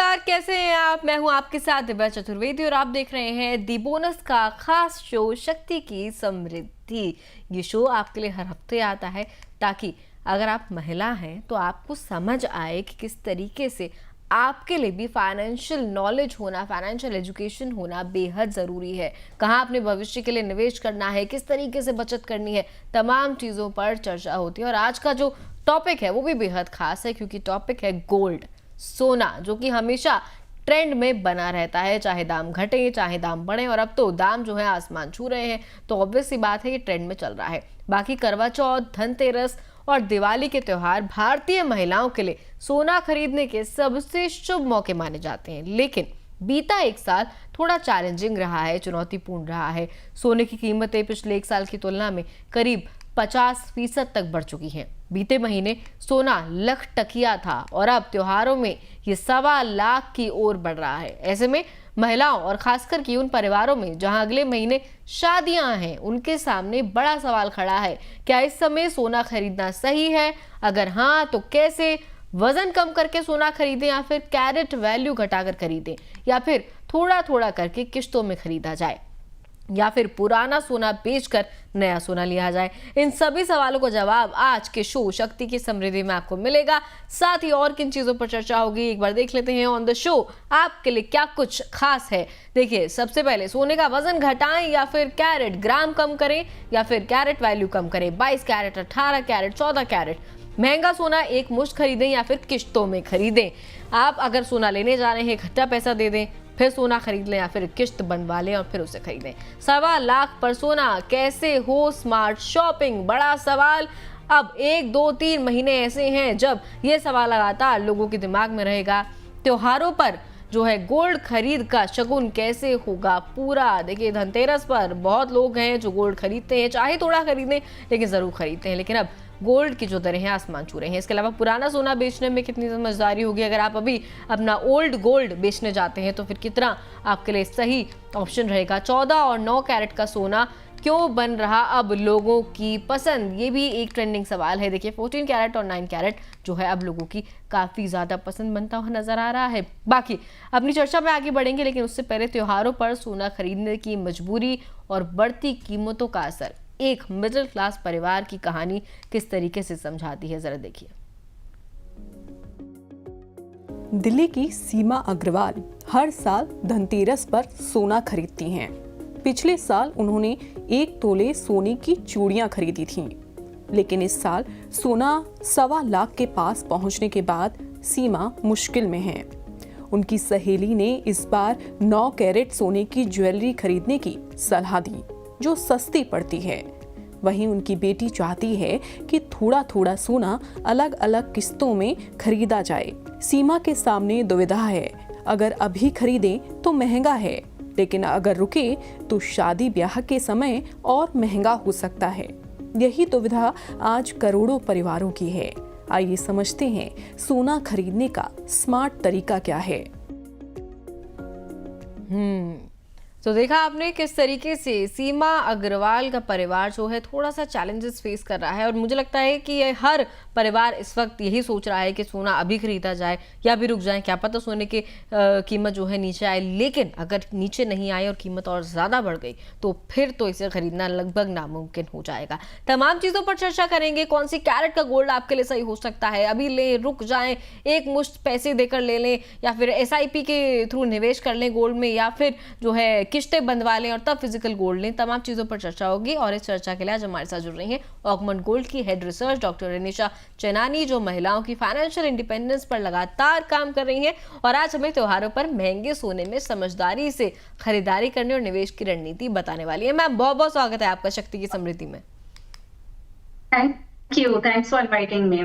नमस्कार, कैसे हैं आप? मैं हूं आपके साथ दिव्या चतुर्वेदी और आप देख रहे हैं दी बोनस का खास शो शक्ति की समृद्धि। ये शो आपके लिए हर हफ्ते आता है ताकि अगर आप महिला हैं तो आपको समझ आए कि किस तरीके से आपके लिए भी फाइनेंशियल नॉलेज होना, फाइनेंशियल एजुकेशन होना बेहद ज़रूरी है। कहाँ अपने भविष्य के लिए निवेश करना है, किस तरीके से बचत करनी है, तमाम चीज़ों पर चर्चा होती है। और आज का जो टॉपिक है वो भी बेहद खास है क्योंकि टॉपिक है गोल्ड, सोना, जो कि हमेशा ट्रेंड में बना रहता है, चाहे दाम घटे चाहे दाम बढ़े। और अब तो दाम जो है आसमान छू रहे हैं, तो ऑब्वियस सी बात है ये ट्रेंड में चल रहा है। बाकी करवा चौथ, धनतेरस और दिवाली के त्योहार भारतीय महिलाओं के लिए सोना खरीदने के सबसे शुभ मौके माने जाते हैं। लेकिन बीता एक साल थोड़ा चैलेंजिंग रहा है, चुनौतीपूर्ण रहा है। सोने की कीमतें पिछले एक साल की तुलना में करीब 50% तक बढ़ चुकी हैं। बीते महीने सोना लाख टकिया था और अब त्योहारों में ये 1.25 लाख की ओर बढ़ रहा है। ऐसे में महिलाओं और खासकर कि उन परिवारों में जहां अगले महीने शादियां हैं, उनके सामने बड़ा सवाल खड़ा है। क्या इस समय सोना खरीदना सही है? अगर हाँ तो कैसे? वजन कम करके सोना खरीदें या फिर कैरेट वैल्यू घटाकर खरीदें, या फिर थोड़ा थोड़ा करके किश्तों में खरीदा जाए, या फिर पुराना सोना बेचकर नया सोना लिया जाए? इन सभी सवालों का जवाब आज के शो शक्ति की समृद्धि में आपको मिलेगा। साथ ही और किन चीजों पर चर्चा होगी एक बार देख लेते हैं ऑन द शो आपके लिए क्या कुछ खास है। देखिए, सबसे पहले सोने का वजन घटाएं या फिर कैरेट, ग्राम कम करें या फिर कैरेट वैल्यू कम करें? 22 कैरेट, 18 कैरेट, 14 कैरेट महंगा सोना एक मुश्त खरीदें या फिर किश्तों में खरीदें? आप अगर सोना लेने जा रहे हैं, इकट्ठा पैसा दे दें, फिर सोना खरीद लें, या फिर किश्त बनवा लें और फिर उसे खरीदें? 1.25 लाख पर सोना कैसे हो स्मार्ट शॉपिंग? बड़ा सवाल। अब 1, 2, 3 महीने ऐसे हैं जब ये सवाल लगातार लोगों के दिमाग में रहेगा। त्योहारों पर जो है गोल्ड खरीद का शगुन कैसे होगा पूरा? देखिए, धनतेरस पर बहुत लोग हैं जो गोल्ड खरीदते हैं, चाहे थोड़ा खरीदें लेकिन जरूर खरीदते हैं। लेकिन अब गोल्ड की जो दरें हैं आसमान छू रहे हैं। इसके अलावा पुराना सोना बेचने में कितनी समझदारी होगी? अगर आप अभी अपना ओल्ड गोल्ड बेचने जाते हैं तो फिर कितना आपके लिए सही ऑप्शन रहेगा? 14 और 9 कैरेट का सोना क्यों बन रहा अब लोगों की पसंद? ये भी एक ट्रेंडिंग सवाल है। देखिए, 14 कैरेट और 9 कैरेट जो है अब लोगों की काफ़ी ज़्यादा पसंद बनता हुआ नजर आ रहा है। बाकी अपनी चर्चा में आगे बढ़ेंगे, लेकिन उससे पहले त्योहारों पर सोना खरीदने की मजबूरी और बढ़ती कीमतों का असर एक मिडिल क्लास परिवार की कहानी किस तरीके से समझाती है, जरा देखिए। दिल्ली की सीमा अग्रवाल हर साल धनतेरस पर सोना खरीदती हैं। पिछले साल उन्होंने 1 तोले सोने की चूड़ियां खरीदी थीं, लेकिन इस साल सोना 1.25 लाख के पास पहुंचने के बाद सीमा मुश्किल में है। उनकी सहेली ने इस बार 9 कैरेट सोने की ज्वेलरी खरीदने की सलाह दी, जो सस्ती पड़ती है। वहीं उनकी बेटी चाहती है कि थोड़ा थोड़ा सोना अलग अलग किस्तों में खरीदा जाए। सीमा के सामने दुविधा है, अगर अभी खरीदें तो महंगा है, लेकिन अगर रुके तो शादी ब्याह के समय और महंगा हो सकता है। यही दुविधा आज करोड़ों परिवारों की है। आइए समझते हैं सोना खरीदने का स्मार्ट तरीका क्या है। तो देखा आपने किस तरीके से सीमा अग्रवाल का परिवार जो है थोड़ा सा चैलेंजेस फेस कर रहा है। और मुझे लगता है कि ये हर परिवार इस वक्त यही सोच रहा है कि सोना अभी खरीदा जाए या भी रुक जाए, क्या पता सोने की कीमत जो है नीचे आए। लेकिन अगर नीचे नहीं आए और कीमत और ज़्यादा बढ़ गई तो फिर तो इसे खरीदना लगभग नामुमकिन हो जाएगा। तमाम चीज़ों पर चर्चा करेंगे। कौन सी कैरेट का गोल्ड आपके लिए सही हो सकता है? अभी लें, रुक जाएं, एक मुश्त पैसे देकर ले लें, या फिर SIP के थ्रू निवेश कर लें गोल्ड में, या फिर जो है किश्तें बंधवा लें और तब फिजिकल गोल्ड लें? तमाम चीजों पर चर्चा होगी। और इस चर्चा के लिए आज हमारे साथ जुड़ रही हैं ऑगमेंट गोल्ड की हेड रिसर्च डॉक्टर रेनिशा चैनानी, जो महिलाओं की फाइनेंशियल इंडिपेंडेंस पर लगातार काम कर रही हैं और आज हमें त्योहारों पर महंगे सोने में समझदारी से खरीदारी करने और निवेश की रणनीति बताने वाली है। मैम, बहुत बहुत स्वागत है आपका शक्ति की समृद्धि में। Thank you, thanks for inviting me.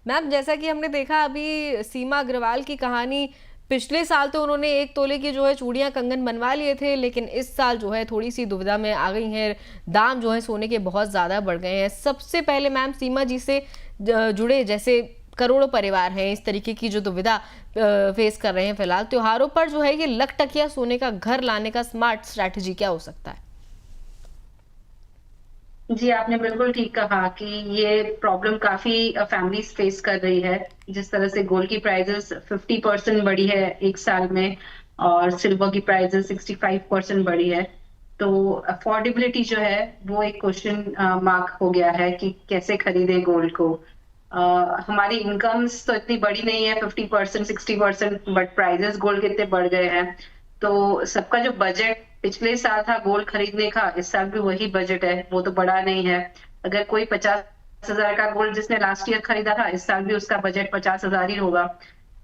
Ma'am, जैसा कि हमने देखा अभी सीमा अग्रवाल की कहानी, पिछले साल तो उन्होंने 1 तोले की जो है चूड़ियां कंगन बनवा लिए थे, लेकिन इस साल जो है थोड़ी सी दुविधा में आ गई हैं। दाम जो है सोने के बहुत ज़्यादा बढ़ गए हैं। सबसे पहले मैम, सीमा जी से जुड़े जैसे करोड़ों परिवार हैं इस तरीके की जो दुविधा फेस कर रहे हैं फिलहाल, त्योहारों पर जो है ये लाख टकिया सोने का घर लाने का स्मार्ट स्ट्रैटेजी क्या हो सकता है? जी, आपने बिल्कुल ठीक कहा कि ये प्रॉब्लम काफ़ी फैमिलीज़ फेस कर रही है। जिस तरह से गोल्ड की प्राइसेज़ 50% बढ़ी है 1 साल में और सिल्वर की प्राइसेज़ 65% बढ़ी है। तो अफोर्डेबिलिटी जो है वो एक क्वेश्चन मार्क हो गया है कि कैसे खरीदें गोल्ड को। हमारी इनकम्स तो इतनी बड़ी नहीं है 50% 60% बट प्राइसेज़ गोल्ड के इतने बढ़ गए हैं। तो सबका जो बजट पिछले साल था गोल्ड खरीदने का, इस साल भी वही बजट है, वो तो बढ़ा नहीं है। अगर कोई 50,000 का गोल्ड जिसने लास्ट ईयर खरीदा था, इस साल भी उसका बजट 50,000 ही होगा,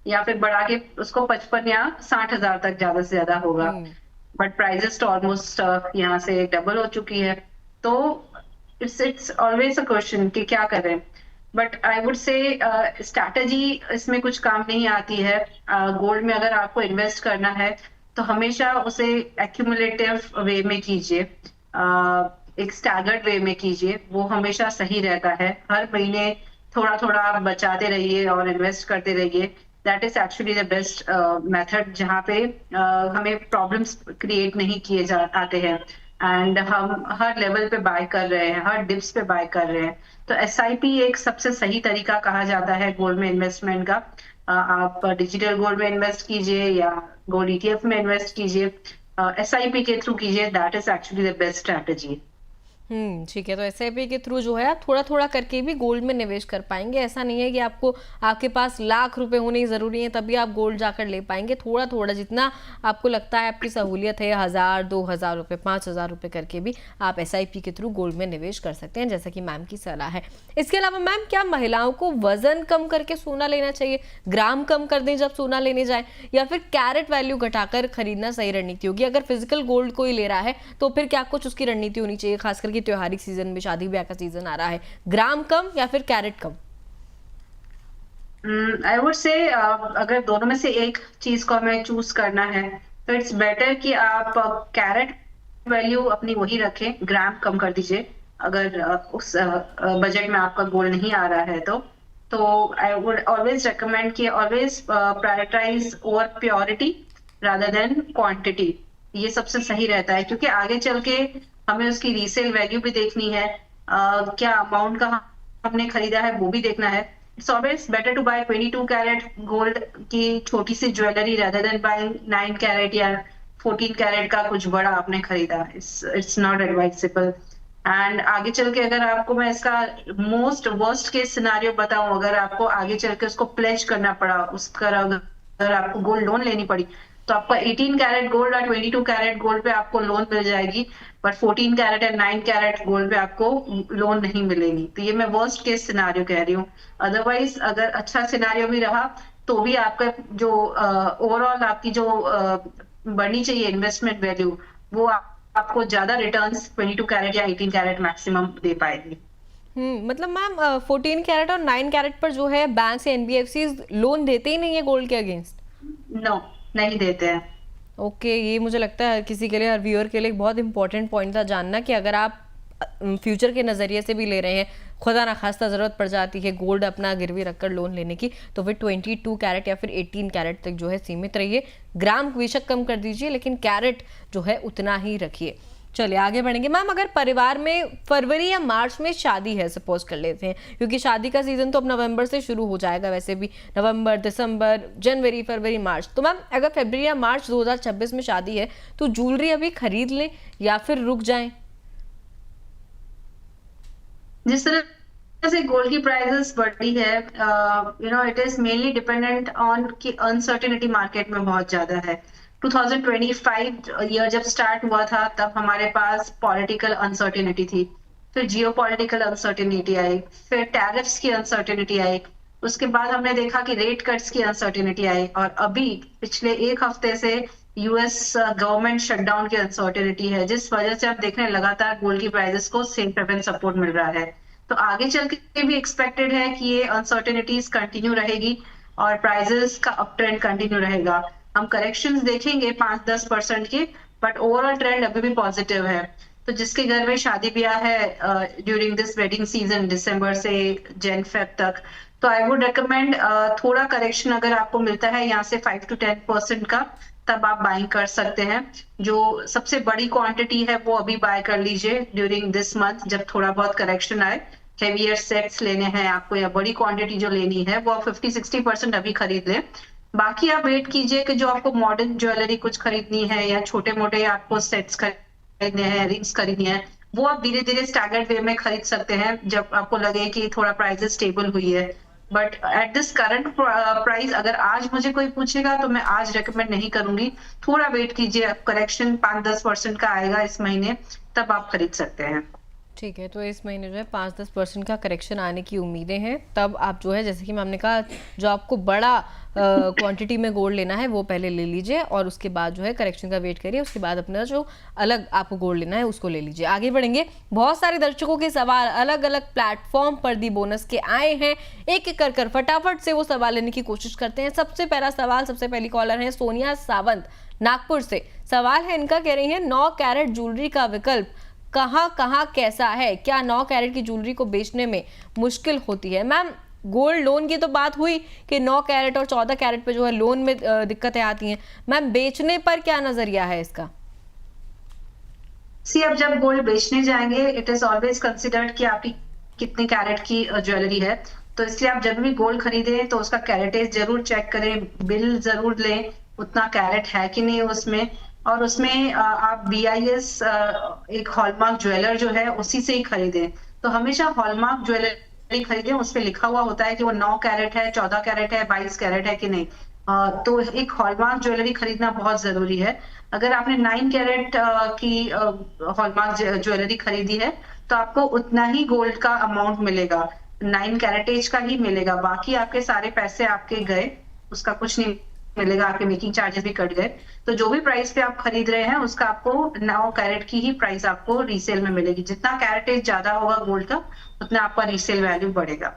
या फिर बढ़ा के उसको 55 या 60,000 तक ज्यादा से ज्यादा होगा। हम्म। बट प्राइजेस तो ऑलमोस्ट यहाँ से डबल हो चुकी है। तो इट्स ऑलवेज अ क्वेश्चन कि क्या करें। But I would say strategy इसमें कुछ काम नहीं आती है। गोल्ड में अगर आपको इन्वेस्ट करना है तो हमेशा उसे एक्यूमुलेटिव वे में कीजिए, एक स्टैगर्ड वे में कीजिए, वो हमेशा सही रहता है। हर महीने थोड़ा थोड़ा आप बचाते रहिए और इन्वेस्ट करते रहिए। That is actually the best method, जहाँ पे हमें प्रॉब्लम्स क्रिएट नहीं किए जा आते हैं एंड हम हर लेवल पे बाय कर रहे हैं, हर डिप्स पे बाय कर रहे हैं। तो एसआईपी एक सबसे सही तरीका कहा जाता है गोल्ड में इन्वेस्टमेंट का। आप डिजिटल गोल्ड में इन्वेस्ट कीजिए या गोल्ड ईटीएफ में इन्वेस्ट कीजिए, एसआईपी के थ्रू कीजिए। That is actually the best strategy. ठीक है। तो एसआईपी के थ्रू जो है आप थोड़ा थोड़ा करके भी गोल्ड में निवेश कर पाएंगे। ऐसा नहीं है कि आपको आपके पास लाख रुपए होने जरूरी है तभी आप गोल्ड जाकर ले पाएंगे। थोड़ा थोड़ा जितना आपको लगता है आपकी सहूलियत है, 1000 2000 रुपये 5000 रुपये करके भी आप एसआईपी के थ्रू गोल्ड में निवेश कर सकते हैं, जैसा कि मैम की सलाह है। इसके अलावा मैम, क्या महिलाओं को वजन कम करके सोना लेना चाहिए, ग्राम कम कर दें जब सोना लेने जाए, या फिर कैरेट वैल्यू घटाकर खरीदना सही रणनीति होगी? अगर फिजिकल गोल्ड कोई ले रहा है तो फिर क्या कुछ उसकी रणनीति होनी चाहिए, खास करके त्योहारी सीजन में, शादी ब्याह का सीजन आ रहा है? ग्राम कम या फिर carat come? I would say अगर दोनों में से एक चीज को हमें चूज करना है तो इट्स बेटर कि आप कैरेट वैल्यू अपनी वही रखें, ग्राम कम कर दीजिए। अगर उस बजट में आपका गोल नहीं आ रहा है तो आई वुड ऑलवेज रिकमेंड कि always prioritise over purity rather than quantity. ये सबसे सही रहता है, क्योंकि आगे चल के हमें उसकी रीसेल वैल्यू भी देखनी है, क्या अमाउंट का हमने खरीदा है वो भी देखना है। It's always better to buy 22 carat gold की छोटी सी jewellery rather than buying 9 carat या 14 कैरेट का कुछ बड़ा आपने खरीदा। It's not advisable. एंड आगे चल के अगर आपको मैं इसका मोस्ट वर्स्ट केस सिनारियो बताऊं, अगर आपको आगे चल के उसको प्लेज करना पड़ा, उसका अगर आपको गोल्ड लोन लेनी पड़ी, तो आपका 18 कैरेट गोल्ड और 22 कैरेट गोल्ड पे आपको लोन मिल जाएगी, but 14 carat and 9 carat gold पे आपको लोन नहीं मिलेगी। तो ये मैं वर्स्ट केस सिनारियो कह रही हूँ। अदरवाइज अगर अच्छा सिनारियो भी रहा तो भी आपका जो ओवरऑल आपकी जो बढ़नी चाहिए इन्वेस्टमेंट वैल्यू, वो आपको ज्यादा रिटर्न्स 22 कैरेट या 18 कैरेट मैक्सिमम दे पाएगी। मतलब मैम, 14 कैरेट और 9 कैरेट पर जो है बैंक से एनबीएफसी लोन देते ही नहीं है गोल्ड के अगेंस्ट? नो, नहीं देते हैं। ओके, ये मुझे लगता है किसी के लिए, हर व्यूअर के लिए बहुत इंपॉर्टेंट पॉइंट था जानना कि अगर आप फ्यूचर के नज़रिए से भी ले रहे हैं, खुदा ना खास्ता ज़रूरत पड़ जाती है गोल्ड अपना गिरवी रखकर लोन लेने की, तो फिर 22 कैरेट या फिर 18 कैरेट तक जो है सीमित रहिए। ग्राम बेशक कम कर दीजिए लेकिन कैरेट जो है उतना ही रखिए। चलिए आगे बढ़ेंगे। मैम, अगर परिवार में फरवरी या मार्च में शादी है, सपोज कर लेते हैं, क्योंकि शादी का सीजन तो अब नवंबर से शुरू हो जाएगा, वैसे भी नवंबर दिसंबर जनवरी फरवरी मार्च, तो मैम अगर फरवरी या मार्च 2026 में शादी है तो ज्वेलरी अभी खरीद लें या फिर रुक जाएं? जिस तरह से गोल्ड की प्राइसेस बढ़ी है, it is mainly dependent on कि अनसर्टेनिटी मार्केट में बहुत ज्यादा है। 2025 ईयर जब स्टार्ट हुआ था तब हमारे पास पॉलिटिकल अनसर्टेनिटी थी, फिर जियो पॉलिटिकल अनसर्टेनिटी आई, फिर टैरिफ्स की अनसर्टेनिटी आई, उसके बाद हमने देखा कि रेट कट्स की अनसर्टेनिटी आई, और अभी पिछले एक हफ्ते से यूएस गवर्नमेंट शटडाउन की अनसर्टेनिटी है, जिस वजह से आप देख रहे हैं लगातार गोल्ड की प्राइसेस को सेफ हेवन सपोर्ट मिल रहा है। तो आगे चल के भी एक्सपेक्टेड है कि ये अनसर्टेनिटीज कंटिन्यू रहेगी और प्राइसेस का अप ट्रेंड कंटिन्यू रहेगा। हम करेक्शंस देखेंगे 5-10% के, बट ओवरऑल ट्रेंड अभी भी पॉजिटिव है। तो जिसके घर में शादी ब्याह है ड्यूरिंग दिस वेडिंग सीजन दिसंबर से जन फेब तक, तो आई वुड रिकमेंड थोड़ा करेक्शन अगर आपको मिलता है यहाँ से 5 to 10% का, तब आप बाइंग कर सकते हैं। जो सबसे बड़ी क्वांटिटी है वो अभी बाय कर लीजिए ड्यूरिंग दिस मंथ, जब थोड़ा बहुत करेक्शन आए। हेवियर सेट्स लेने हैं आपको या बड़ी क्वांटिटी जो लेनी है वो 50-60% अभी खरीद लें। बाकी आप वेट कीजिए कि जो आपको मॉडर्न ज्वेलरी कुछ खरीदनी है या छोटे मोटे आपको सेट्स खरीदने हैं, रिंग्स खरीदनी है, वो आप धीरे धीरे स्टैगर्ड वे में खरीद सकते हैं जब आपको लगे कि थोड़ा प्राइसेस स्टेबल हुई है। But at this current price अगर आज मुझे कोई पूछेगा तो मैं आज रेकमेंड नहीं करूंगी। थोड़ा वेट कीजिए, करेक्शन 5-10% का आएगा इस महीने, तब आप खरीद सकते हैं। ठीक है, तो इस महीने जो है 5-10% का करेक्शन आने की उम्मीदें हैं। तब आप जो है, जैसे कि मैम ने कहा, जो आपको बड़ा क्वांटिटी में गोल्ड लेना है वो पहले ले लीजिए और उसके बाद जो है करेक्शन का वेट करिए। उसके बाद अपना जो अलग आपको गोल्ड लेना है उसको ले लीजिए। आगे बढ़ेंगे। बहुत सारे दर्शकों के सवाल अलग अलग प्लेटफॉर्म पर दी बोनस के आए हैं। एक एक कर फटाफट से वो सवाल लेने की कोशिश करते हैं। सबसे पहला सवाल, सबसे पहली कॉलर है सोनिया सावंत नागपुर से। सवाल है इनका, कह रही है 9 कैरेट ज्वेलरी का विकल्प कहाँ कैसा है? क्या 9 कैरेट की ज्वेलरी को बेचने में मुश्किल होती है? मैम, गोल्ड लोन की तो बात हुई कि 9 कैरेट और 14 कैरेट पे जो है लोन में दिक्कतें आती हैं। मैम, बेचने पर क्या नजरिया है इसका? अब जब गोल्ड बेचने जाएंगे, इट इज ऑलवेज कंसिडर्ड कि आपकी कितने कैरेट की ज्वेलरी है। तो इसलिए आप जब भी गोल्ड खरीदें तो उसका कैरेटेज जरूर चेक करें, बिल जरूर लें उतना कैरेट है कि नहीं उसमें। और उसमें आप BIS एक हॉलमार्क ज्वेलर जो है उसी से ही खरीदें। तो हमेशा हॉलमार्क ज्वेलरी खरीदें, उस पर लिखा हुआ होता है कि वो 9 कैरेट है, 14 कैरेट है, 22 कैरेट है कि नहीं। तो एक हॉलमार्क ज्वेलरी खरीदना बहुत जरूरी है। अगर आपने 9 कैरेट की हॉलमार्क ज्वेलरी खरीदी है तो आपको उतना ही गोल्ड का अमाउंट मिलेगा, 9 कैरेटेज का ही मिलेगा। बाकी आपके सारे पैसे आपके गए, उसका कुछ नहीं मिलेगा, आपके मेकिंग चार्जेस भी कट गए। तो जो भी प्राइस पे आप खरीद रहे हैं उसका आपको 9 कैरेट की ही प्राइस आपको रीसेल में मिलेगी। जितना कैरेटेज ज्यादा होगा गोल्ड का उतना आपका रीसेल वैल्यू बढ़ेगा।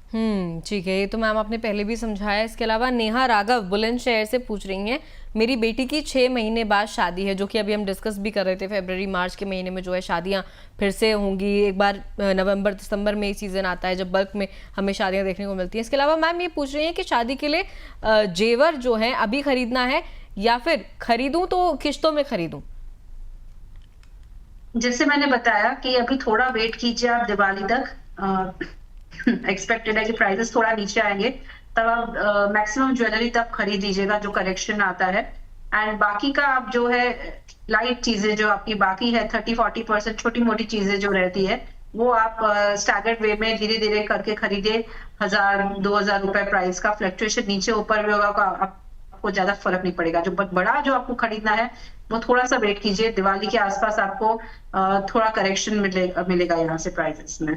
ठीक है, ये तो मैम आपने पहले भी समझाया। इसके अलावा नेहा राघव बुलंदशहर से पूछ रही हैं, मेरी बेटी की 6 महीने बाद शादी है, जो कि अभी हम डिस्कस भी कर रहे थे। फरवरी मार्च के महीने में जो है शादियां फिर से होंगी। एक बार नवंबर दिसंबर में सीजन आता है जब बल्क में हमें शादियां देखने को मिलती हैं। इसके अलावा मैम ये पूछ रही हैं कि शादी के लिए जेवर जो है अभी खरीदना है या फिर खरीदूं तो किश्तों में खरीदूं? जैसे मैंने बताया कि अभी थोड़ा वेट कीजिए आप दिवाली तक। एक्सपेक्टेड है कि प्राइसेस थोड़ा नीचे आएंगे, तब आप मैक्सिमम ज्वेलरी तब खरीद लीजिएगा जो करेक्शन आता है। एंड बाकी का आप जो है लाइट चीजें जो आपकी बाकी है 30-40% छोटी मोटी चीजें जो रहती है वो आप स्टैगर्ड वे में धीरे धीरे करके खरीदे। 1000-2000 रुपए प्राइस का फ्लक्चुएशन नीचे ऊपर भी होगा, आपको ज्यादा फर्क नहीं पड़ेगा। जो बड़ा जो आपको खरीदना है वो थोड़ा सा वेट कीजिए, दिवाली के आसपास आपको थोड़ा करेक्शन मिलेगा यहाँ से प्राइसेस में।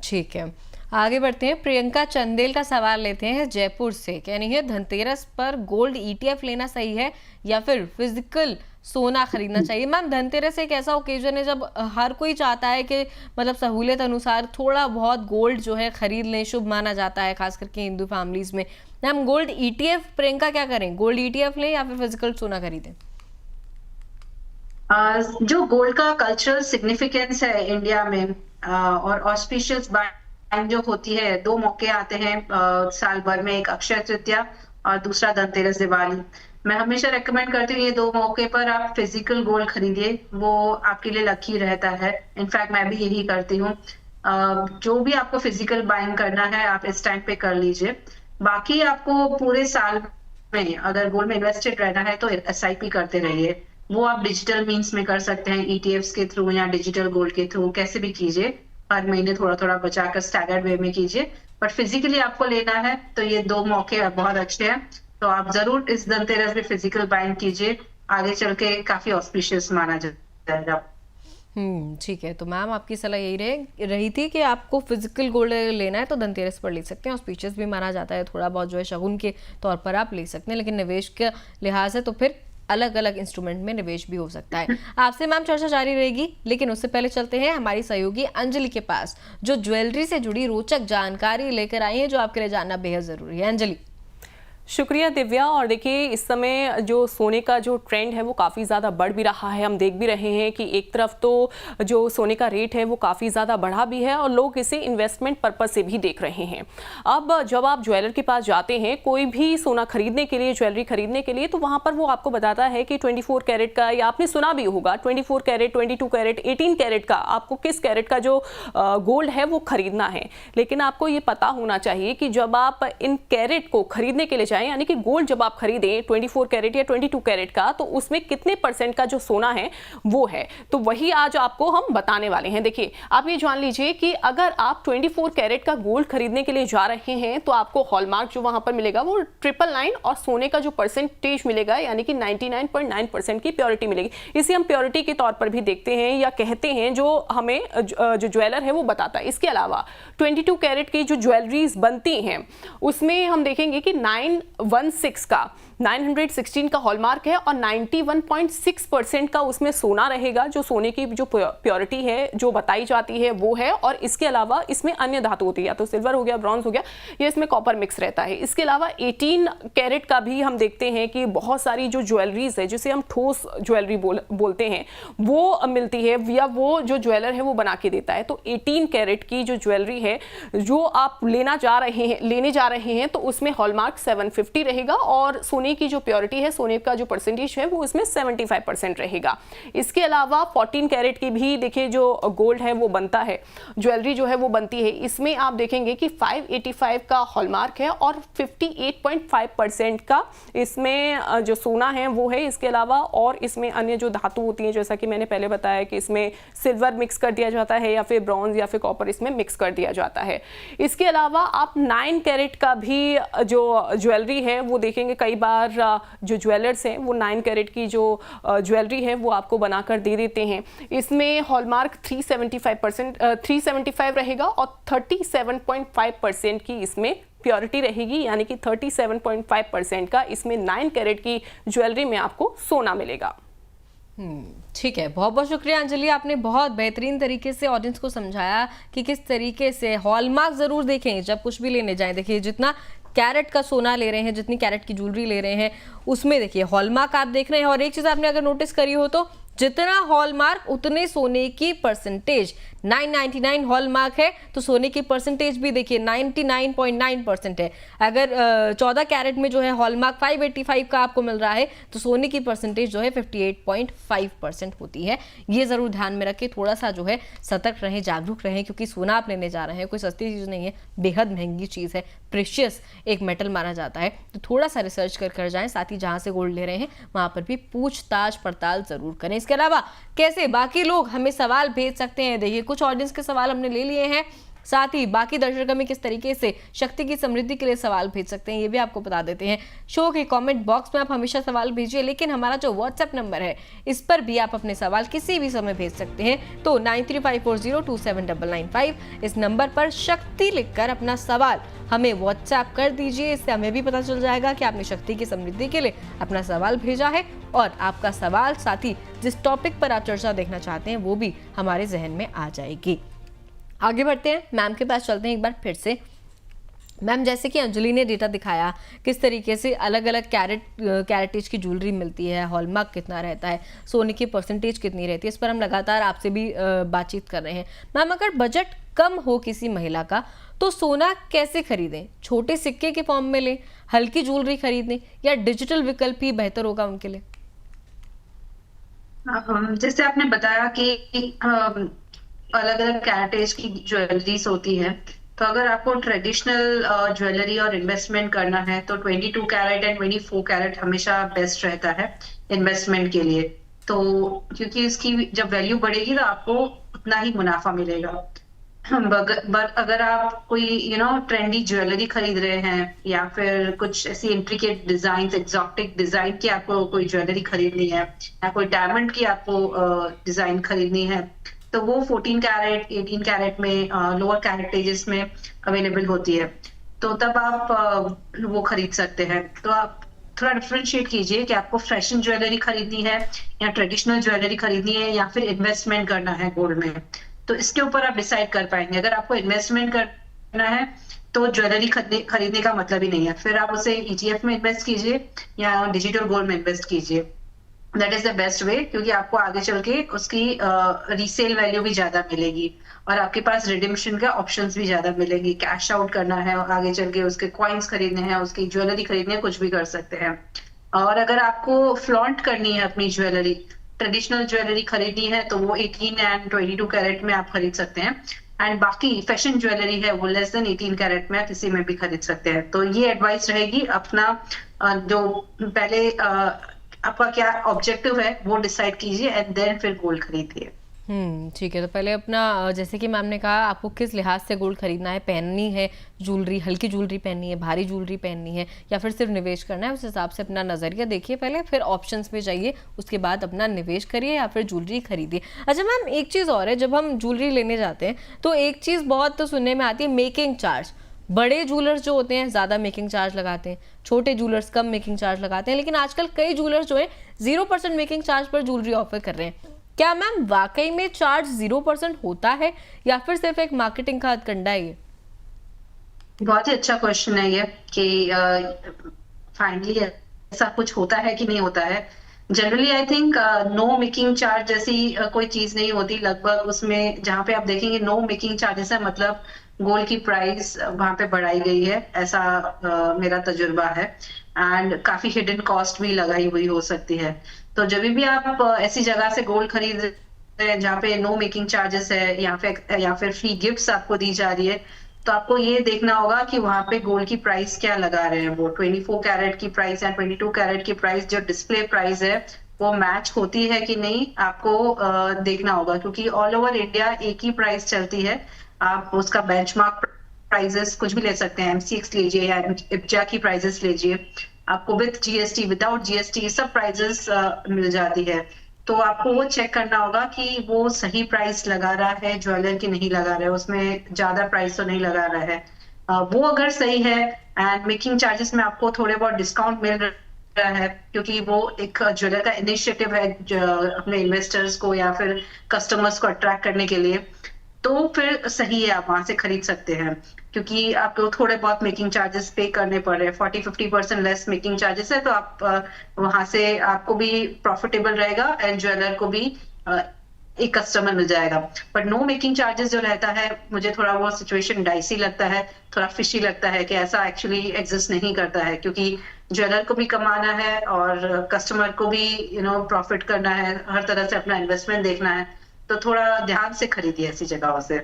ठीक है, आगे बढ़ते हैं। प्रियंका चंदेल का सवाल लेते हैं जयपुर से। कह रही है धनतेरस पर गोल्ड ETF लेना सही है या फिर फिजिकल सोना खरीदना चाहिए? मैम, धनतेरस एक ऐसा ओकेजन है जब हर कोई चाहता है कि मतलब सहूलियत अनुसार थोड़ा बहुत गोल्ड जो है खरीद लें, शुभ माना जाता है खास करके हिंदू फैमिलीज में। मैम, गोल्ड ETF प्रियंका क्या करें, गोल्ड ETF लें या फिर फिजिकल सोना खरीदें? जो गोल्ड का कल्चरल सिग्निफिकेंस है इंडिया में और ऑस्पिशियस बाइंग जो होती है, 2 मौके आते हैं साल भर में, एक अक्षय तृतीया और दूसरा धनतेरस दिवाली। मैं हमेशा रेकमेंड करती हूँ ये 2 मौके पर आप फिजिकल गोल्ड खरीदिए, वो आपके लिए लकी रहता है। इनफैक्ट मैं भी यही करती हूँ। जो भी आपको फिजिकल बाइंग करना है आप इस टाइम पे कर लीजिए। बाकी आपको पूरे साल में अगर गोल्ड में इन्वेस्टेड रहना है तो SIP करते रहिए। वो आप डिजिटल मीन्स में कर सकते हैं, ETFs के थ्रू या डिजिटल गोल्ड के थ्रू, कैसे भी कीजिए। हर महीने थोड़ा थोड़ा बचाकर स्टैगर्ड वे में कीजिए। बट फिजिकली आपको लेना है तो ये 2 मौके बहुत अच्छे हैं, तो आप जरूर इस धनतेरस में फिजिकल बाइंग कीजिए। आगे चल के काफी ऑस्पिशियस माना जाएगा। ठीक है, तो मैम आपकी सलाह यही रही थी कि आपको फिजिकल गोल्ड लेना है तो धनतेरस पर ले सकते हैं। ऑस्पिशियस भी माना जाता है, थोड़ा बहुत जो है शगुन के तौर पर आप ले सकते हैं, लेकिन निवेश के लिहाज से तो फिर अलग अलग इंस्ट्रूमेंट में निवेश भी हो सकता है। आपसे मैम चर्चा जारी रहेगी, लेकिन उससे पहले चलते हैं हमारी सहयोगी अंजलि के पास, जो ज्वेलरी से जुड़ी रोचक जानकारी लेकर आई है, जो आपके लिए जानना बेहद जरूरी है। अंजलि। शुक्रिया दिव्या। और देखिए इस समय जो सोने का जो ट्रेंड है वो काफ़ी ज़्यादा बढ़ भी रहा है। हम देख भी रहे हैं कि एक तरफ तो जो सोने का रेट है वो काफ़ी ज़्यादा बढ़ा भी है और लोग इसे इन्वेस्टमेंट पर्पस से भी देख रहे हैं। अब जब आप ज्वेलर के पास जाते हैं कोई भी सोना खरीदने के लिए, ज्वेलरी खरीदने के लिए, तो वहाँ पर वो आपको बताता है कि 24 कैरेट का, या आपने सुना भी होगा 24 कैरेट, 22 कैरेट, 18 कैरेट का, आपको किस कैरेट का जो गोल्ड है वो खरीदना है। लेकिन आपको ये पता होना चाहिए कि जब आप इन कैरेट को खरीदने के लिए यानी कि गोल्ड जब आप खरीदें 24 कैरेट या 22 कैरेट का, तो उसमें कितने परसेंट का जो सोना है वो है, तो वही आज आपको हम बताने वाले हैं। देखिए आप ये जान लीजिए कि अगर आप 24 कैरेट का गोल्ड खरीदने के लिए जा रहे हैं तो आपको हॉलमार्क जो वहां पर मिलेगा वो 999 और सोने का जो परसेंटेज मिलेगा यानी कि 99.9% की प्योरिटी मिलेगी। इसे हम प्योरिटी के तौर पर भी देखते हैं या कहते हैं, जो हमें जो ज्वेलर है वो बताता है। इसके अलावा 22 कैरेट की जो ज्वेलरीज बनती हैं उसमें हम देखेंगे कि 916 का हॉलमार्क है और 91.6% का उसमें सोना रहेगा, जो सोने की जो प्योरिटी है जो बताई जाती है वो है। और इसके अलावा इसमें अन्य धातु होती है, या तो सिल्वर हो गया, ब्रॉन्ज हो गया, या इसमें कॉपर मिक्स रहता है। इसके अलावा 18 कैरेट का भी हम देखते हैं कि बहुत सारी जो ज्वेलरीज है जिसे हम ठोस ज्वेलरी बोलते हैं वो मिलती है, या वो जो ज्वेलर है वो बना के देता है। तो 18 कैरेट की जो ज्वेलरी है जो आप लेने जा रहे हैं तो उसमें हॉलमार्क 750 रहेगा और सोने की जो प्योरिटी है, सोने का जो परसेंटेज है वो इसमें 75% रहेगा। इसके अलावा 14 कैरेट की भी देखिए जो गोल्ड है वो बनता है, ज्वेलरी जो है वो बनती है, इसमें आप देखेंगे कि 585 का हॉलमार्क है और 58.5% का इसमें जो सोना है वो है। इसके अलावा और इसमें अन्य जो धातु होती है, जैसा कि मैंने पहले बताया कि इसमें सिल्वर मिक्स कर दिया जाता है या फिर ब्रॉन्ज या फिर कॉपर इसमें मिक्स कर दिया जाता है। इसके अलावा आप 9 कैरेट का भी जो ज्वेलरी है वो देखेंगे, कई बार जो ज्वेलर्स हैं वो 9 कैरेट की जो ज्वेलरी है वो आपको बनाकर दे देते हैं। इसमें हॉलमार्क 375 रहेगा और 37.5% की इसमें प्योरिटी रहेगी, यानी कि 37.5% का इसमें 9 कैरेट की ज्वेलरी में आपको सोना मिलेगा। ठीक है, बहुत बहुत शुक्रिया अंजलि, आपने बहुत बेहतरीन तरीके से ऑडियंस को समझाया कि किस तरीके से हॉलमार्क जरूर देखें जब कुछ भी लेने जाएं। देखिए जितना कैरेट का सोना ले रहे हैं, जितनी कैरेट की ज्वेलरी ले रहे हैं, उसमें देखिए हॉलमार्क आप देख रहे हैं। और एक चीज आपने अगर नोटिस करी हो तो जितना हॉलमार्क उतने सोने की परसेंटेज। 999 हॉलमार्क है तो सोने की परसेंटेज भी देखिए 99.9% है। अगर 14 कैरेट में जो है हॉलमार्क 585 का आपको मिल रहा है तो सोने की परसेंटेज जो है 58.5% होती है। ये ज़रूर ध्यान में रखें, थोड़ा सा जो है सतर्क रहें, जागरूक रहें, क्योंकि सोना आप लेने जा रहे हैं, कोई सस्ती चीज़ नहीं है, बेहद महंगी चीज़ है, प्रेशियस एक मेटल माना जाता है। तो थोड़ा सा रिसर्च कर जाएँ, साथ ही जहाँ से गोल्ड ले रहे हैं वहाँ पर भी पूछताछ पड़ताल ज़रूर करें। इसके अलावा कैसे बाकी लोग हमें सवाल भेज सकते हैं, देखिए कुछ ऑडियंस के सवाल हमने ले लिए हैं, साथ ही बाकी दर्शक हमें किस तरीके से शक्ति की समृद्धि के लिए सवाल भेज सकते हैं ये भी आपको बता देते हैं। शो के कमेंट बॉक्स में आप हमेशा सवाल भेजिए, लेकिन हमारा जो व्हाट्सएप नंबर है इस पर भी आप अपने सवाल किसी भी समय भेज सकते हैं। तो 9354027995 इस नंबर पर शक्ति लिखकर अपना सवाल हमें व्हाट्सएप कर दीजिए। इससे हमें भी पता चल जाएगा कि आपने शक्ति की समृद्धि के लिए अपना सवाल भेजा है और आपका सवाल साथ ही जिस टॉपिक पर आप चर्चा देखना चाहते हैं वो भी हमारे जहन में आ जाएगी। आगे बढ़ते हैं, मैम के पास चलते हैं एक बार फिर से। मैम, जैसे कि अंजलि ने डेटा दिखाया किस तरीके से अलग अलग कैरेटेज की ज्वेलरी मिलती है, हॉलमार्क कितना रहता है, सोने की परसेंटेज कितनी रहती है, इस पर हम लगातार आपसे भी बातचीत कर रहे हैं। मैम, अगर बजट कम हो किसी महिला का तो सोना कैसे खरीदें? छोटे सिक्के के फॉर्म में लें, हल्की ज्वेलरी खरीदें, या डिजिटल विकल्प ही बेहतर होगा उनके लिए? जैसे आपने बताया कि अलग अलग कैरेटेज की ज्वेलरीज होती है, तो अगर आपको ट्रेडिशनल ज्वेलरी और इन्वेस्टमेंट करना है तो 22 कैरेट एंड 24 कैरेट हमेशा बेस्ट रहता है इन्वेस्टमेंट के लिए। तो क्योंकि इसकी जब वैल्यू बढ़ेगी तो आपको उतना ही मुनाफा मिलेगा। बट अगर आप कोई ट्रेंडी ज्वेलरी खरीद रहे हैं या फिर कुछ ऐसी इंट्रिकेट डिजाइन, एक्सोटिक डिजाइन की आपको कोई ज्वेलरी खरीदनी है या कोई डायमंड की आपको डिजाइन खरीदनी है, तो वो 14 कैरेट 18 कैरेट में लोअर कैरेटेजेस में अवेलेबल होती है, तो तब आप वो खरीद सकते हैं। तो आप थोड़ा डिफरेंशिएट कीजिए कि आपको फैशन ज्वेलरी खरीदनी है या ट्रेडिशनल ज्वेलरी खरीदनी है या फिर इन्वेस्टमेंट करना है गोल्ड में, तो इसके ऊपर आप डिसाइड कर पाएंगे। अगर आपको इन्वेस्टमेंट करना है तो ज्वेलरी खरीदने का मतलब ही नहीं है। फिर आप उसे ईटीएफ में इन्वेस्ट कीजिए या डिजिटल गोल्ड में इन्वेस्ट कीजिए, that is the best way, क्योंकि आपको आगे चल के उसकी रीसेल वैल्यू भी ज्यादा मिलेगी और आपके पास रिडिम्पशन का ऑप्शंस भी ज्यादा मिलेंगे। कैश आउट करना है और आगे चल के उसके कॉइन्स खरीदने हैं, उसकी ज्वेलरी खरीदनी है, कुछ भी कर सकते हैं। और अगर आपको फ्लॉन्ट करनी है अपनी ज्वेलरी, ट्रेडिशनल ज्वेलरी खरीदनी है, तो वो 18 एंड 22 कैरेट में आप खरीद सकते हैं। एंड बाकी फैशन ज्वेलरी है वो लेस देन 18 कैरेट में किसी में भी खरीद सकते हैं। तो ये एडवाइस रहेगी, अपना जो पहले आपका क्या ऑब्जेक्टिव है वो डिसाइड कीजिए एंड देन फिर गोल्ड खरीदिए। ठीक है। तो पहले अपना जैसे कि मैम ने कहा, आपको किस लिहाज से गोल्ड खरीदना है, पहननी है ज्वेलरी, हल्की ज्वेलरी पहननी है, भारी ज्वेलरी पहननी है, या फिर सिर्फ निवेश करना है, उस हिसाब से अपना नज़रिया देखिए पहले, फिर ऑप्शंस पे जाइए, उसके बाद अपना निवेश करिए या फिर ज्वेलरी खरीदिए। अच्छा मैम, एक चीज़ और है, जब हम ज्वेलरी लेने जाते हैं तो एक चीज़ बहुत तो सुनने में आती है, मेकिंग चार्ज। बड़े ज्वेलर्स जो होते हैं ज़्यादा मेकिंग चार्ज लगाते हैं, छोटे ज्वेलर्स कम मेकिंग चार्ज लगाते हैं, लेकिन आजकल कई ज्वेलर्स जो है 0% मेकिंग चार्ज पर ज्वेलरी ऑफर कर रहे हैं। क्या मैम वाकई में चार्ज 0% होता है या फिर सिर्फ एक मार्केटिंग का हथकंडा है ये? बहुत ही अच्छा क्वेश्चन है ये कि फाइनली ऐसा कुछ होता है कि नहीं होता है। Generally I think no making charge जैसी कोई चीज नहीं होती। लगभग उसमें जहाँ पे आप देखेंगे नो मेकिंग चार्जेस है, मतलब गोल्ड की प्राइस वहां पे बढ़ाई गई है, ऐसा मेरा तजुर्बा है। एंड काफी हिडन कॉस्ट भी लगाई हुई हो सकती है। तो जब भी आप ऐसी जगह से गोल्ड खरीद रहे हैं जहाँ पे नो मेकिंग चार्जेस है या फिर फ्री गिफ्ट्स आपको दी जा रही है, तो आपको ये देखना होगा कि वहां पे गोल्ड की प्राइस क्या लगा रहे हैं। वो 24 कैरेट की प्राइस या 22 कैरेट की प्राइस जो डिस्प्ले प्राइस है वो मैच होती है कि नहीं, आपको देखना होगा। क्योंकि ऑल ओवर इंडिया एक ही प्राइस चलती है। आप उसका बेंचमार्क प्राइजेस कुछ भी ले सकते हैं, एमसीएक्स लीजिए या इप्जा की प्राइजेस लीजिए, आपको विद जीएसटी विदाउट जीएसटी सब प्राइजेस मिल जाती है। तो आपको वो चेक करना होगा कि वो सही प्राइस लगा रहा है ज्वेलर की नहीं लगा रहा है, उसमें ज्यादा प्राइस तो नहीं लगा रहा है। वो अगर सही है एंड मेकिंग चार्जेस में आपको थोड़े बहुत डिस्काउंट मिल रहा है, क्योंकि वो एक ज्वेलर का इनिशिएटिव है अपने इन्वेस्टर्स को या फिर कस्टमर्स को अट्रैक्ट करने के लिए, तो फिर सही है, आप वहां से खरीद सकते हैं। क्योंकि आपको थोड़े बहुत मेकिंग चार्जेस पे करने पड़ रहे हैं, 40-50% लेस मेकिंग चार्जेस है, तो आप वहां से आपको भी प्रॉफिटेबल रहेगा एंड ज्वेलर को भी एक कस्टमर मिल जाएगा। बट नो मेकिंग चार्जेस जो रहता है, मुझे थोड़ा वो सिचुएशन डाइसी लगता है, थोड़ा फिशी लगता है कि ऐसा एक्चुअली एग्जिस्ट नहीं करता है। क्योंकि ज्वेलर को भी कमाना है और कस्टमर को भी प्रॉफिट करना है, हर तरह से अपना इन्वेस्टमेंट देखना है। तो थोड़ा ध्यान से खरीदिए ऐसी जगहों से।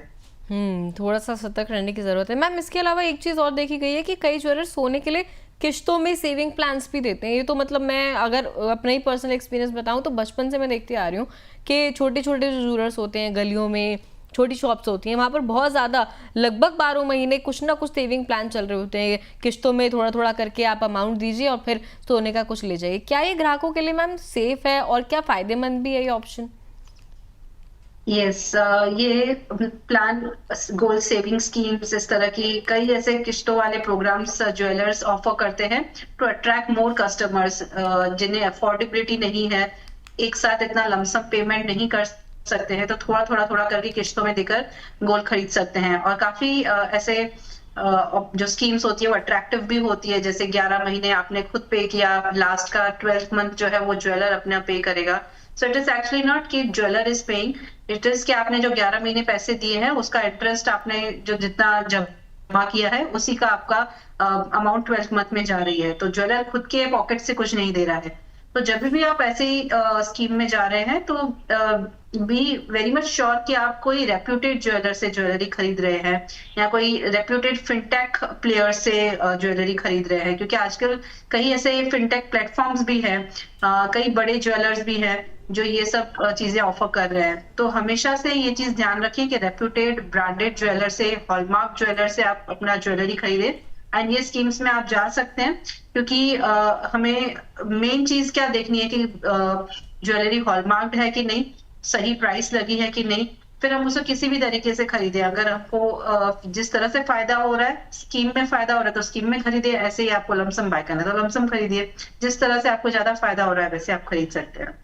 थोड़ा सा सतर्क रहने की जरूरत है। मैम इसके अलावा एक चीज और देखी गई है कि कई ज्वेलर्स सोने के लिए किश्तों में सेविंग प्लान्स भी देते हैं। ये तो मतलब मैं अगर अपना ही पर्सनल एक्सपीरियंस बताऊं तो बचपन से मैं देखती आ रही हूँ कि छोटे छोटे जो ज्वेलर्स होते हैं, गलियों में छोटी शॉप्स होती हैं, वहाँ पर बहुत ज़्यादा लगभग 12 महीने कुछ ना कुछ सेविंग प्लान चल रहे होते हैं। किश्तों में थोड़ा थोड़ा करके आप अमाउंट दीजिए और फिर सोने का कुछ ले जाइए। क्या ये ग्राहकों के लिए मैम सेफ है और क्या फ़ायदेमंद भी है ये ऑप्शन? यस, ये प्लान गोल्ड सेविंग स्कीम्स, इस तरह की कई ऐसे किश्तों वाले प्रोग्राम्स ज्वेलर्स ऑफर करते हैं टू अट्रैक्ट मोर कस्टमर्स जिन्हें अफोर्डेबिलिटी नहीं है, एक साथ इतना लमसम पेमेंट नहीं कर सकते हैं, तो थोड़ा थोड़ा थोड़ा करके किश्तों में देकर गोल्ड खरीद सकते हैं। और काफी ऐसे जो स्कीम्स होती है वो अट्रैक्टिव भी होती है। जैसे 11 महीने आपने खुद पे किया, लास्ट का 12th मंथ जो है वो ज्वेलर अपना पे करेगा। So it is actually not कि jeweller is paying, it is कि आपने जो 11 महीने पैसे दिए हैं उसका इंटरेस्ट आपने जो जितना जमा किया है उसी का आपका अमाउंट 12th मंथ में जा रही है। तो ज्वेलर खुद के पॉकेट से कुछ नहीं दे रहा है। तो जब भी आप ऐसे ही स्कीम में जा रहे हैं तो बी वेरी मच श्योर कि आप कोई रेप्यूटेड ज्वेलर से ज्वेलरी खरीद रहे हैं या कोई रेप्यूटेड फिनटेक प्लेयर से ज्वेलरी खरीद रहे हैं। क्योंकि आजकल कई ऐसे फिनटेक प्लेटफॉर्म्स भी हैं, कई बड़े ज्वेलर्स भी हैं जो ये सब चीजें ऑफर कर रहे हैं। तो हमेशा से ये चीज ध्यान रखिए कि रेप्यूटेड ब्रांडेड ज्वेलर से, हॉलमार्क ज्वेलर से आप अपना ज्वेलरी खरीदें एंड ये स्कीम्स में आप जा सकते हैं। क्योंकि हमें मेन चीज क्या देखनी है कि ज्वेलरी हॉलमार्क्ड है कि नहीं, सही प्राइस लगी है कि नहीं, फिर हम उसे किसी भी तरीके से खरीदें। अगर आपको जिस तरह से फायदा हो रहा है, स्कीम में फायदा हो रहा है तो स्कीम में खरीदिए, ऐसे ही आपको लमसम बाय करना है तो लमसम खरीदिए। जिस तरह से आपको ज्यादा फायदा हो रहा है वैसे आप खरीद सकते हैं।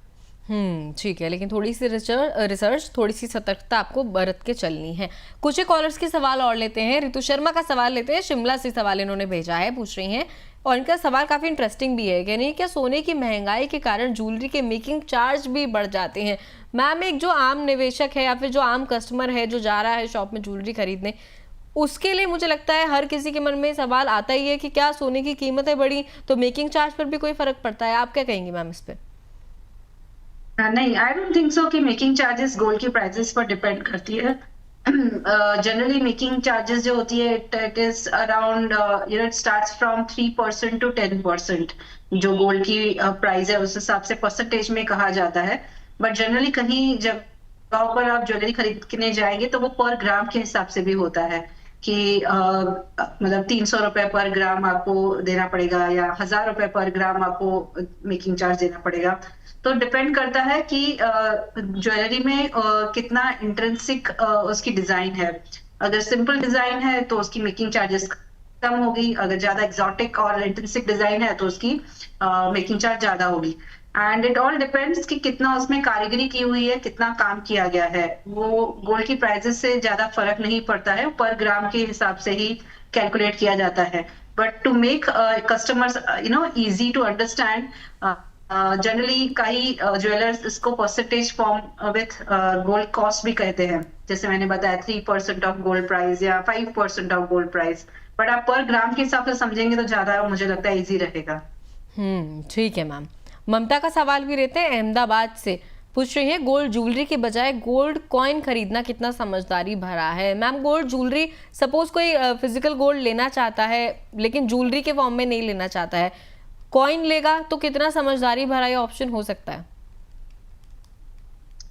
ठीक है, लेकिन थोड़ी सी रिसर्च, थोड़ी सी सतर्कता आपको बरत के चलनी है। कुछ ही कॉलर्स के सवाल और लेते हैं। ऋतु शर्मा का सवाल लेते हैं, शिमला से सवाल इन्होंने भेजा है, पूछ रही हैं और इनका सवाल काफी इंटरेस्टिंग भी है। कह रही है क्या सोने की महंगाई के कारण ज्वेलरी के मेकिंग चार्ज भी बढ़ जाते हैं? मैम, एक जो आम निवेशक है या फिर जो आम कस्टमर है जो जा रहा है शॉप में ज्वेलरी खरीदने, उसके लिए मुझे लगता है हर किसी के मन में सवाल आता ही है कि क्या सोने की कीमतें बढ़ी तो मेकिंग चार्ज पर भी कोई फर्क पड़ता है? आप क्या कहेंगी मैम इस पे? नहीं, आई डोंट थिंक सो कि मेकिंग चार्जेस गोल्ड की प्राइसेस पर डिपेंड करती है। जनरली मेकिंग चार्जेस जो होती है it is around it starts from 3% to 10%। जो गोल्ड की प्राइस है उस हिसाब से परसेंटेज में कहा जाता है। बट जनरली कहीं जगहों पर आप ज्वेलरी खरीदने जाएंगे तो वो पर ग्राम के हिसाब से भी होता है कि मतलब 300 रुपए पर ग्राम आपको देना पड़ेगा या 1000 रुपए पर ग्राम आपको मेकिंग चार्ज देना पड़ेगा। तो डिपेंड करता है कि ज्वेलरी में कितना इंट्रिंसिक उसकी डिजाइन है। अगर सिंपल डिजाइन है तो उसकी मेकिंग चार्जेस कम होगी, अगर ज्यादा एक्सोटिक और इंट्रिंसिक डिजाइन है तो उसकी मेकिंग चार्ज ज्यादा होगी। एंड इट ऑल डिपेंड्स कि कितना उसमें कारीगरी की हुई है, कितना काम किया गया है। वो गोल्ड की प्राइसेस से ज्यादा फर्क नहीं पड़ता है, पर ग्राम के हिसाब से ही कैलकुलेट किया जाता है। But to make customers easy to understand, generally कई ज्वेलर्स इसको percentage form with gold cost भी कहते हैं। जैसे मैंने बताया 3% ऑफ गोल्ड प्राइस या 5% ऑफ गोल्ड प्राइस। बट आप पर ग्राम के हिसाब से समझेंगे तो ज्यादा मुझे लगता है इजी रहेगा। ठीक है मैम। ममता का सवाल भी रहते हैं अहमदाबाद से, पूछ रही है गोल्ड ज्वेलरी के बजाय गोल्ड कॉइन खरीदना कितना समझदारी भरा है? मैम, गोल्ड ज्वेलरी सपोज कोई फिजिकल गोल्ड लेना चाहता है लेकिन ज्वेलरी के फॉर्म में नहीं लेना चाहता है, कॉइन लेगा तो कितना समझदारी भरा ये ऑप्शन हो सकता है?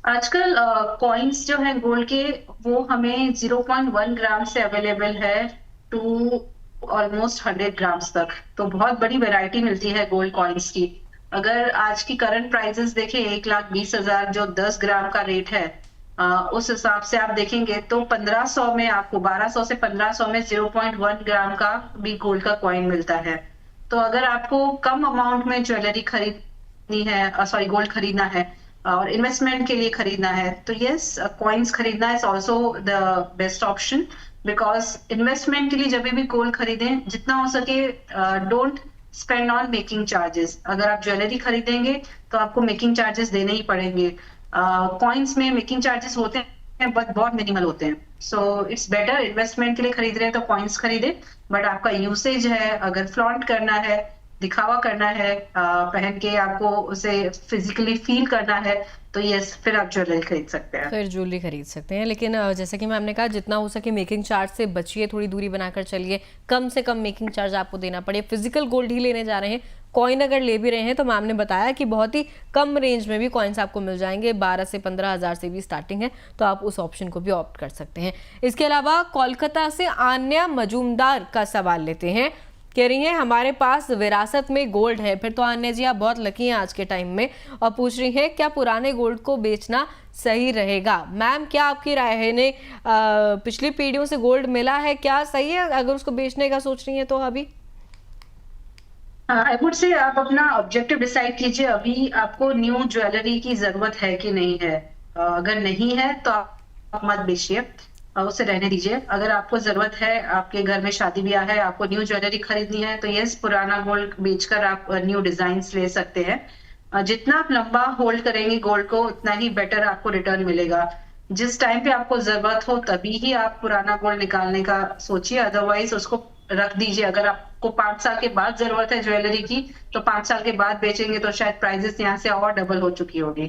आजकल कॉइन्स जो है गोल्ड के वो हमें 0.1 ग्राम से अवेलेबल है टू ऑलमोस्ट 100 ग्राम्स तक। तो बहुत बड़ी वैरायटी मिलती है गोल्ड कॉइन्स की। अगर आज की करंट प्राइसेस देखें 1,20,000 जो 10 ग्राम का रेट है, उस हिसाब से आप देखेंगे तो 1500 में आपको 1200 से 1500 में 0.1 ग्राम का भी गोल्ड का कॉइन मिलता है। तो अगर आपको कम अमाउंट में ज्वेलरी खरीदनी है, सॉरी गोल्ड खरीदना है और इन्वेस्टमेंट के लिए खरीदना है तो यस, कॉइन्स खरीदना is also the best option. Because investment के लिए जब भी गोल्ड खरीदें जितना हो सके don't spend on making charges. अगर आप ज्वेलरी खरीदेंगे तो आपको मेकिंग चार्जेस देने ही पड़ेंगे। कॉइन्स में मेकिंग चार्जेस होते हैं बट बहुत मिनिमल होते हैं। सो इट्स बेटर, इन्वेस्टमेंट के लिए खरीद रहे हैं तो कॉइन्स खरीदे। बट आपका यूसेज है, अगर फ्लॉन्ट करना है, दिखावा करना है, पहन के आपको उसे फिजिकली फील करना है तो यस, फिर आप ज्वेलरी खरीद सकते हैं। फिर ज्वेलरी खरीद सकते हैं, लेकिन जैसे कि मैम ने कहा जितना हो सके मेकिंग चार्ज से बचिए, थोड़ी दूरी बनाकर चलिए, कम से कम मेकिंग चार्ज आपको देना पड़े। फिजिकल गोल्ड ही लेने जा रहे हैं, कॉइन अगर ले भी रहे हैं तो मैम ने बताया कि बहुत ही कम रेंज में भी कॉइन्स आपको मिल जाएंगे, 12 से 15 हज़ार से भी स्टार्टिंग है, तो आप उस ऑप्शन को भी ऑप्ट कर सकते हैं। इसके अलावा कोलकाता से आन्या मजूमदार का सवाल लेते हैं, कह रही हैं हमारे पास विरासत में गोल्ड है। फिर तो आन्या जी आप बहुत लकी हैं आज के टाइम में, और पूछ रही हैं क्या पुराने गोल्ड को बेचना सही रहेगा? मैम, क्या आपकी राय है? ने पिछली पीढ़ियों से गोल्ड मिला है, क्या सही है अगर उसको बेचने का सोच रही हैं तो? अभी आई वुड से आप अपना ऑब्जेक्टिव डिसाइड कीजिए, अभी आपको न्यू ज्वेलरी की जरूरत है कि नहीं है। अगर नहीं है तो आप मत बेचिए, उसे रहने दीजिए। अगर आपको जरूरत है, आपके घर में शादी ब्याह है, आपको न्यू ज्वेलरी खरीदनी है तो यस, पुराना गोल्ड बेचकर आप न्यू डिजाइन्स ले सकते हैं। जितना आप लंबा होल्ड करेंगे गोल्ड को उतना ही बेटर आपको रिटर्न मिलेगा। जिस टाइम पे आपको जरूरत हो तभी ही आप पुराना गोल्ड निकालने का सोचिए, अदरवाइज उसको रख दीजिए। अगर आपको 5 साल के बाद जरूरत है ज्वेलरी की तो 5 साल के बाद बेचेंगे तो शायद प्राइसेस यहाँ से और डबल हो चुकी होगी।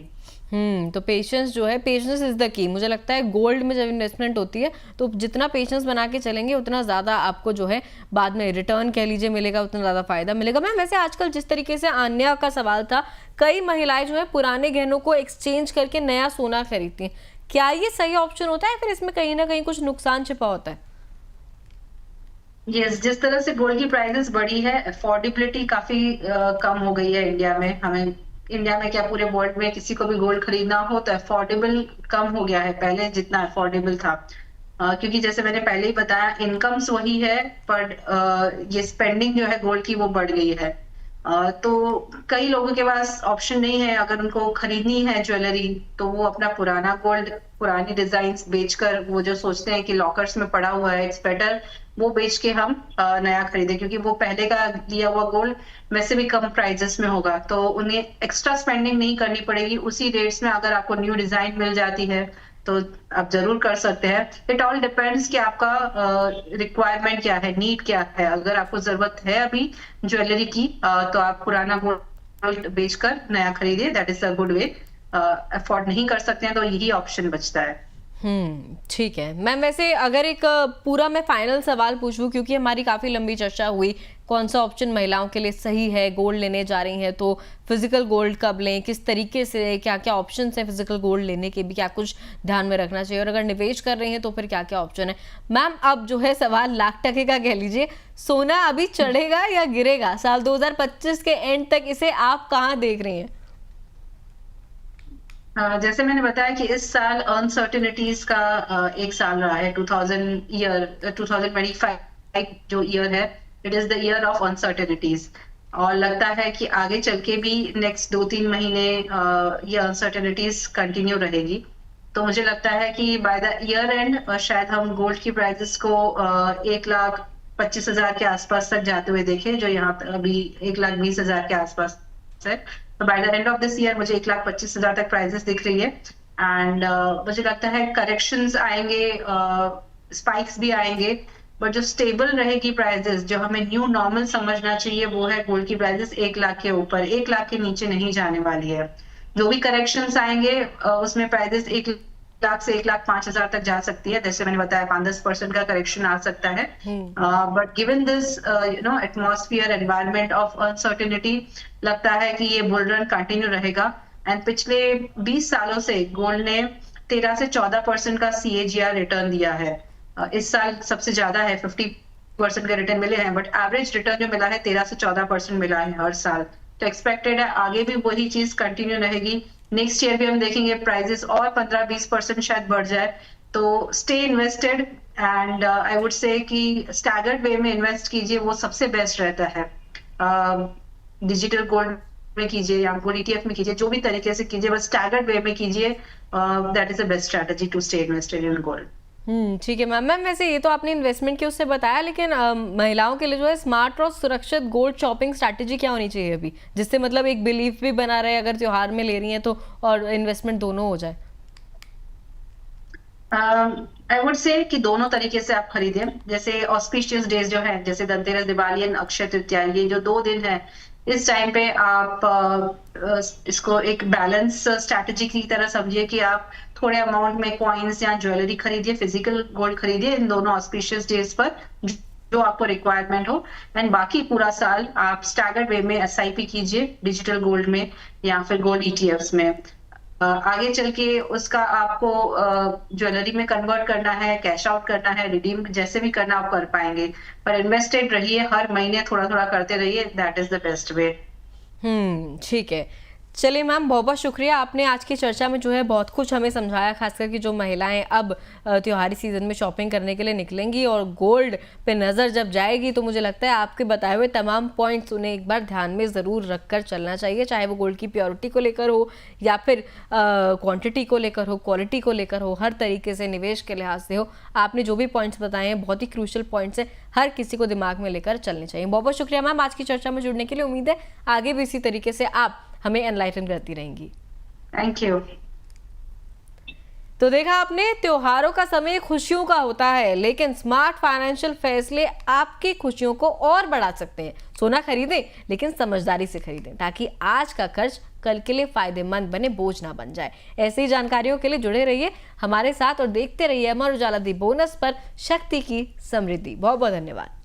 तो पेशेंस जो है, पेशेंस इज द की। मुझे लगता है गोल्ड में जब इन्वेस्टमेंट होती है तो जितना पेशेंस बना के चलेंगे उतना ज़्यादा आपको जो है बाद में रिटर्न कह लीजिए मिलेगा, उतना ज़्यादा फायदा मिलेगा। मैम, वैसे आजकल जिस तरीके से आन्या का सवाल था, कई महिलाएं जो है पुराने गहनों को एक्सचेंज करके नया सोना खरीदती हैं, क्या ये सही ऑप्शन होता है? फिर इसमें कहीं ना कहीं कुछ नुकसान छिपा होता है? यस, जिस तरह से गोल्ड की प्राइसेस बढ़ी है, अफोर्डेबिलिटी काफी कम हो गई है इंडिया में। हमें इंडिया में क्या पूरे वर्ल्ड में किसी को भी गोल्ड खरीदना हो तो अफोर्डेबल कम हो गया है पहले जितना अफोर्डेबल था। क्योंकि जैसे मैंने पहले ही बताया, इनकम्स वही है पर ये स्पेंडिंग जो है गोल्ड की वो बढ़ गई है। तो कई लोगों के पास ऑप्शन नहीं है, अगर उनको खरीदनी है ज्वेलरी तो वो अपना पुराना गोल्ड, पुरानी डिजाइन्स बेचकर, वो जो सोचते हैं कि लॉकर्स में पड़ा हुआ है, इट्स बेटर वो बेच के हम नया खरीदे, क्योंकि वो पहले का लिया हुआ गोल्ड वैसे भी कम प्राइजेस में होगा, तो उन्हें एक्स्ट्रा स्पेंडिंग नहीं करनी पड़ेगी। उसी रेट्स में अगर आपको न्यू डिजाइन मिल जाती है तो आप जरूर कर सकते हैं। इट ऑल डिपेंड्स कि आपका रिक्वायरमेंट क्या है, नीड क्या है। अगर आपको जरूरत है अभी ज्वेलरी की तो आप पुराना गोल्ड बेचकर नया खरीदिए, that is a good way. Afford नहीं कर सकते हैं तो यही ऑप्शन बचता है। ठीक है मैम। वैसे अगर एक पूरा मैं फाइनल सवाल पूछूं, क्योंकि हमारी काफ़ी लंबी चर्चा हुई कौन सा ऑप्शन महिलाओं के लिए सही है, गोल्ड लेने जा रही हैं तो फिजिकल गोल्ड कब लें, किस तरीके से, क्या क्या ऑप्शन हैं फिजिकल गोल्ड लेने के भी, क्या कुछ ध्यान में रखना चाहिए, और अगर निवेश कर रही हैं तो फिर क्या क्या ऑप्शन है। मैम अब जो है सवाल लाख टके का कह लीजिए, सोना अभी चढ़ेगा या गिरेगा? साल 2025 के एंड तक इसे आप कहाँ देख रही हैं? जैसे मैंने बताया कि इस साल अनसर्टेनिटीज का एक साल रहा है। 2025 जो ईयर है, it is the year of uncertainties, और लगता है कि आगे चल के भी नेक्स्ट 2-3 महीने ये अनसर्टेनिटीज कंटिन्यू रहेगी। तो मुझे लगता है कि बाय द ईयर एंड शायद हम गोल्ड की प्राइसेस को 1,25,000 के आसपास तक जाते हुए देखें, जो यहाँ अभी 1,20,000 के आसपास है। तो by the end of this year मुझे 1,25,000 तक प्राइसेस दिख रही है। एंड मुझे लगता है करेक्शंस आएंगे, स्पाइक्स भी आएंगे, बट जो स्टेबल रहेगी प्राइसेस, जो हमें न्यू नॉर्मल समझना चाहिए, वो है गोल्ड की प्राइसेस 1 लाख के ऊपर, 1 लाख के नीचे नहीं जाने वाली है। जो भी करेक्शंस आएंगे उसमें प्राइसेस 1 लाख से 1,05,000 तक जा सकती है। जैसे मैंने बताया 5-10% का करेक्शन आ सकता है, but given this atmosphere environment of uncertainty, लगता है कि ये बुल रन कंटिन्यू रहेगा। एंड पिछले 20 सालों से गोल्ड ने 13 से 14% का CAGR रिटर्न दिया है। इस साल सबसे ज्यादा है, 50% के रिटर्न मिले हैं, बट एवरेज रिटर्न जो मिला है 13 से 14% मिला है हर साल। तो एक्सपेक्टेड है आगे भी वही चीज कंटिन्यू रहेगी। नेक्स्ट ईयर भी हम देखेंगे प्राइजेस और 15-20% शायद बढ़ जाए। तो stay invested, and I would say कि स्टैगर्ड वे में इन्वेस्ट कीजिए, वो सबसे बेस्ट रहता है। डिजिटल गोल्ड में कीजिए या गोल्ड ETF में कीजिए, जो भी तरीके से कीजिए, बस स्टैगर्ड वे में कीजिए। That is the best strategy to stay invested in gold. ठीक है मैम। वैसे ये तो आपने इन्वेस्टमेंट के उससे बताया, लेकिन महिलाओं के लिए जो है स्मार्ट और सुरक्षित गोल्ड शॉपिंग स्ट्रैटेजी क्या होनी चाहिए अभी, जिससे मतलब एक बिलीफ भी बना रहे अगर त्योहार में ले रही हैं तो, और इन्वेस्टमेंट दोनों हो जाए? आई वुड से कि दोनों तरीके से आप खरीदें। जैसे ऑस्पिशियस डेज जो है, जैसे धनतेरस, दिवाली एंड अक्षय तृतीया, ये जो 2 दिन है, इस टाइम पे आप इसको एक बैलेंस स्ट्रैटेजी की तरह समझिए कि आप थोड़े अमाउंट में कॉइन्स या ज्वेलरी खरीदिए, फिजिकल गोल्ड खरीदिए इन दोनों ऑस्पिशियस डेज पर जो आपको रिक्वायरमेंट हो। एंड बाकी पूरा साल आप स्टैगर्ड वे में SIP कीजिए, डिजिटल गोल्ड में या फिर गोल्ड ETFs में। आगे चल के उसका आपको ज्वेलरी में कन्वर्ट करना है, कैश आउट करना है, रिडीम जैसे भी करना आप कर पाएंगे, पर इन्वेस्टेड रहिए, हर महीने थोड़ा थोड़ा करते रहिए, that is the best way. ठीक है। चलिए मैम, बहुत बहुत शुक्रिया, आपने आज की चर्चा में जो है बहुत कुछ हमें समझाया, खासकर कि जो महिलाएं अब त्योहारी सीज़न में शॉपिंग करने के लिए निकलेंगी और गोल्ड पे नज़र जब जाएगी, तो मुझे लगता है आपके बताए हुए तमाम पॉइंट्स उन्हें एक बार ध्यान में ज़रूर रख कर चलना चाहिए, चाहे वो गोल्ड की प्योरिटी को लेकर हो या फिर क्वांटिटी को लेकर हो, क्वालिटी को लेकर हो, हर तरीके से निवेश के लिहाज से हो। आपने जो भी पॉइंट्स बताए हैं बहुत ही क्रूशल पॉइंट्स हैं, हर किसी को दिमाग में लेकर चलने चाहिए। बहुत बहुत शुक्रिया मैम आज की चर्चा में जुड़ने के लिए। उम्मीद है आगे भी इसी तरीके से आप हमें एनलाइटन करती रहेंगी। Thank you. तो देखा आपने, त्योहारों का समय खुशियों का होता है, लेकिन स्मार्ट फाइनेंशियल फैसले आपकी खुशियों को और बढ़ा सकते हैं। सोना खरीदें, लेकिन समझदारी से खरीदें, ताकि आज का खर्च कल के लिए फायदेमंद बने, बोझ ना बन जाए। ऐसी ही जानकारियों के लिए जुड़े रहिए हमारे साथ और देखते रहिए अमर उजाला दी बोनस पर शक्ति की समृद्धि। बहुत बहुत धन्यवाद।